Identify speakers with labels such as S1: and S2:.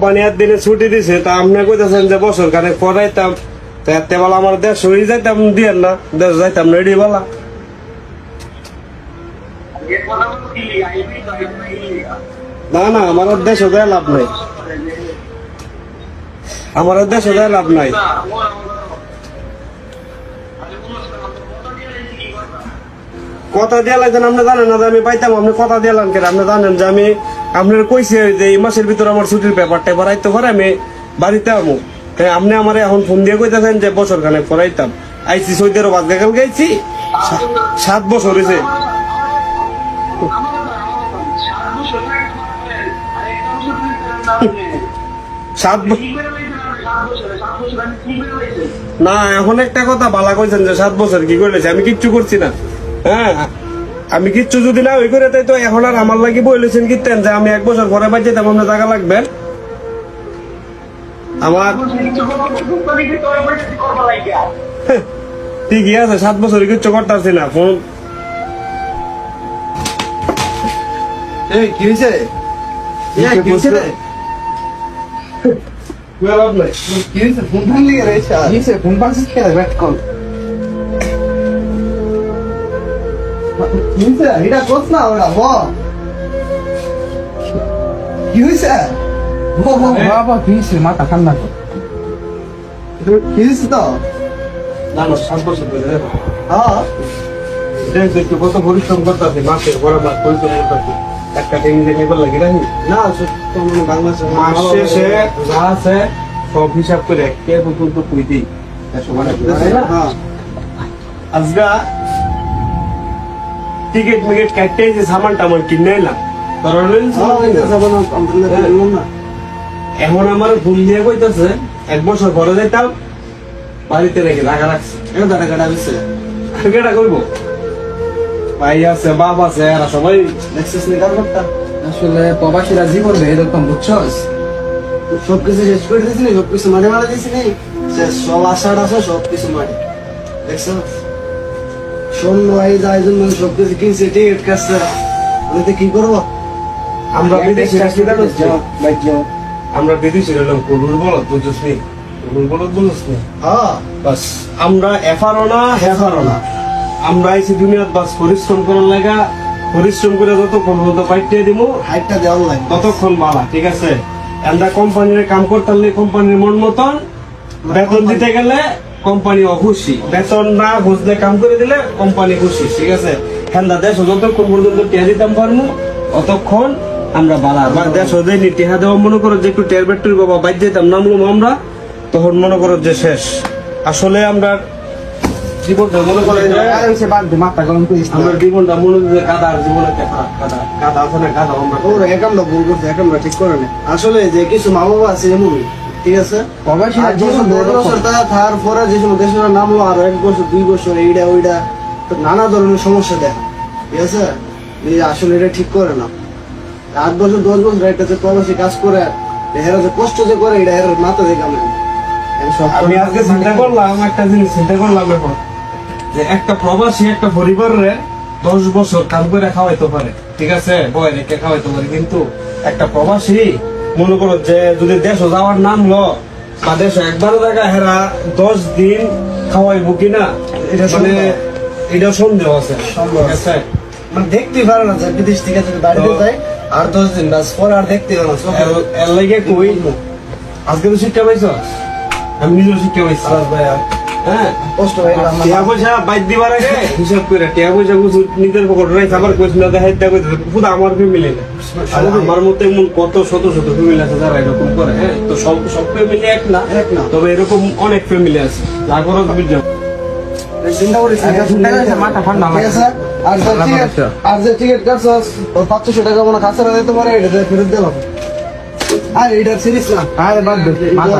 S1: বানিয়ার দিনে ছুটি দিছে তা আপনি কইতেছেন যে বছর খানেক পড়াইতাম তো এতে বেলা আমার দেশ হয়ে যাইতাম দিয়েন না দেশ যাইতাম না এডি বেলা না না আমার দেশে দেয় লাভ নাই আমার দেশে দেয় লাভ নাই কথা দিয়ে লাগতেন আপনি জানেন না যে আমি পাইতাম আপনি কথা দিয়ে লান কেন আপনি জানেন যে আমি আপনার কইছি যে এই মাসের ভিতরে আমার ছুটির পেপারটা পড়াইতে পারে আমি বাড়িতে আমু আপনি আমার এখন ফোন দিয়ে কইতেছেন যে বছর খানেক পড়াইতাম আইসি সৌদিরও বাদগাকাল গাইছি 7 বছর হয়েছে না এখন একটা কথা বালা কইছেন যে 7 বছর কি করলেছে আমি কিচ্ছু করছি না হ্যাঁ আমি কিচ্ছু যদি না ওই করে তাই তো এখন আর আমার লাগি বলেছেন কিতেন যে আমি 1 বছর পরে বাড়ি যেতাম আপনার টাকা লাগবে আমার ঠিকই আছে 7 বছর কিচ্ছু করতেছি না ফোন
S2: কি হয়েছে ফোন ভাঙলি ফোন পাচ্ছিস কে ব্যাট কল এটা করছ না ওরা কি হয়েছে বাবা কি হয়েছে মাথা ঠান্ডা কর কি হয়েছে তো
S1: না 7 বছর ধরে
S2: হ্যাঁ
S1: একটু কত পরিশ্রম করতেছি মাসের পরে মাস পরিশ্রম করতেছি একটা টেনিজে নিবার লাগে না মাস শেষে যা আছে সব হিসাব করে কে পর্যন্ত কই দিই আজকা টিকিট মিকিট কাটতে যে সামান টামান কিনে এলাম এখন আমার ভুল দিয়ে কইতেছে 1 বছর পরে যাইতাম বাড়িতে রেখে রাখা রাখছে কেটা করবো ভাই আছে বাপ আছে এরা সবাই
S2: দেখছিস নি কার করতাম আসলে প্রবাসীরা জীবন এরকম বুঝছস সবকিছু শেষ করে দিয়েছিলি সবকিছু মারে মারা দিয়েছিলি সব আশাটা আছে সবকিছু মারে দেখছস শোন ভাই যাই জন্য সবকিছু কিনছে টিকিট কাটছে আমি তো কি করবো
S1: আমরা বিদেশি হলাম কলুর বলদ বুঝছিস নি কলুর বলদ বুঝছিস নি
S2: হ্যাঁ
S1: বাস আমরা এফারও না হেফারও না আমরা আইসি দুনিয়াত বাস পরিশ্রম করার লাগা পরিশ্রম করে যতক্ষণ পর্যন্ত পাইতে দিব
S2: হাইটটা দেওয়া লাগে
S1: ততক্ষণ বালা ঠিক আছে আমরা কোম্পানির কাম করতে হলে কোম্পানির মন মতন বেতন দিতে গেলে কোম্পানি অখুশি বেতন না বুঝলে কাম করে দিলে কোম্পানি খুশি ঠিক আছে হ্যাঁ দেশ যতক্ষণ পর্যন্ত টিয়া দিতাম পারবো অতক্ষণ আমরা বালা আমার দেশ ওদের টিহা দেওয়া মনে করো যে একটু টের বেটুর বাবা বাইর যেতাম নামলাম আমরা তখন মনে করো যে শেষ আসলে আমরা জীবনটা মনে করে
S2: মাথা গরম করিস
S1: আমার জীবনটা মনে হচ্ছে কাদার জীবন একটা কাদা আছে না কাদা আমরা
S2: ওরা একামটা ভুল করছে একামটা ঠিক করে না আসলে যে কিছু মা বাবা আছে এমন ঠিক আছে তারপরে যে সময় দেশের নামলো আরো 1 বছর 2 বছর এইটা ওইটা তো নানা ধরনের সমস্যা দেয় ঠিক আছে আসলে এটা ঠিক করে না 8 বছর 10 বছর একটা যে প্রবাসী কাজ করে এরা যে কষ্ট যে করে এটা এর মাথা দেখে
S1: আমি আজকে চিন্তা করলাম একটা জিনিস চিন্তা করলাম এখন যে একটা প্রবাসী একটা পরিবারের 10 বছর কাম করে খাওয়াইতে পারে ঠিক আছে বয় রেখে খাওয়াইতে পারে কিন্তু একটা প্রবাসী মনে করো যে যদি দেশে যাওয়ার নাম লো বা দেশে একবার জায়গা হেরা 10 দিন খাওয়াইবো কিনা এটা মানে এটা সন্দেহ আছে ঠিক আছে
S2: মানে দেখতে পারে না বিদেশ থেকে যদি বাড়িতে যায় আর 10 দিন বাস পর আর দেখতে পারে না
S1: এর লাগে কই আজকে তো শিক্ষা পাইছ আমি নিজেও শিক্ষা পাইছি হ্যাঁ
S2: কষ্ট হয়
S1: টিয়া পয়সা বাইর দিবার আগে হিসাব করে টিয়া পয়সা নিজের পকেট রাখছে আবার কইস না দেখাই দেখ শুধু আমার ফ্যামিলি না আমার মতো এমন কত শত শত ফ্যামিলি আছে যারা এরকম করে হ্যাঁ তো সব ফ্যামিলি এক না তবে এরকম অনেক ফ্যামিলি আছে তারপরে তুমি যাও
S2: চিন্তা করিস মাথা ঠান্ডা আর যে টিকিট কাটছস 500 টাকা মনে খাসা দিতে পারে এটা ফেরত দিলাম আর এটা সিরিজ না আরে বাদ দে মাথা